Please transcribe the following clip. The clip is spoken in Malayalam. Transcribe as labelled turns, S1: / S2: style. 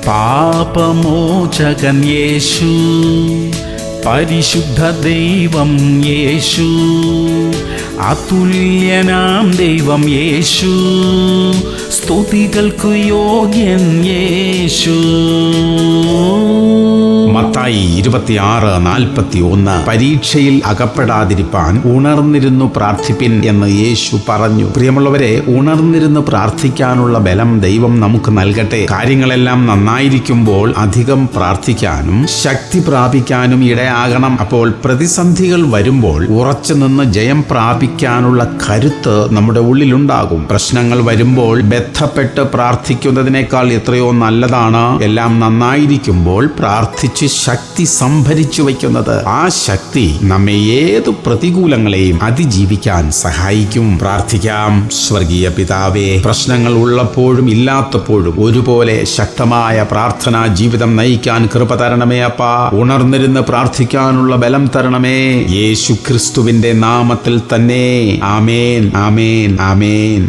S1: പാപമോചകൻ യേശു, പരിശുദ്ധ ദൈവം യേശു, അതുല്യനാം ദൈവം യേശു, സ്തുതികൾക്കു യോഗ്യൻ യേശു.
S2: മത്തായി 26:41 പരീക്ഷയിൽ അകപ്പെടാതിരിപ്പാൻ ഉണർന്നിരുന്നു പ്രാർത്ഥിപ്പിൻ എന്ന് യേശു പറഞ്ഞു. പ്രിയമുള്ളവരെ, ഉണർന്നിരുന്ന് പ്രാർത്ഥിക്കാനുള്ള ബലം ദൈവം നമുക്ക് നൽകട്ടെ. കാര്യങ്ങളെല്ലാം നന്നായിരിക്കുമ്പോൾ അധികം പ്രാർത്ഥിക്കാനും ശക്തി പ്രാപിക്കാനും ഇടയാകണം. അപ്പോൾ പ്രതിസന്ധികൾ വരുമ്പോൾ ഉറച്ചു നിന്ന് ജയം പ്രാപിക്കാനുള്ള കരുത്ത് നമ്മുടെ ഉള്ളിലുണ്ടാകും. പ്രശ്നങ്ങൾ വരുമ്പോൾ ബന്ധപ്പെട്ട് പ്രാർത്ഥിക്കുന്നതിനേക്കാൾ എത്രയോ നല്ലതാണ് എല്ലാം നന്നായിരിക്കുമ്പോൾ പ്രാർത്ഥിച്ച് ശക്തി സംഭരിച്ചു വയ്ക്കുന്നത്. ആ ശക്തി നമ്മെ ഏതു പ്രതികൂലങ്ങളെയും അതിജീവിക്കാൻ സഹായിക്കും. പ്രാർത്ഥിക്കാം. സ്വർഗീയ പിതാവേ, പ്രശ്നങ്ങൾ ഉള്ളപ്പോഴും ഇല്ലാത്തപ്പോഴും ഒരുപോലെ ശക്തമായ പ്രാർത്ഥനാ ജീവിതം നയിക്കാൻ കൃപ തരണമേ അപ്പാ. ഉണർന്നിരുന്ന് പ്രാർത്ഥിക്കാനുള്ള ബലം തരണമേ. യേശു ക്രിസ്തുവിന്റെ നാമത്തിൽ തന്നെ. ആമേൻ, ആമേൻ, ആമേൻ.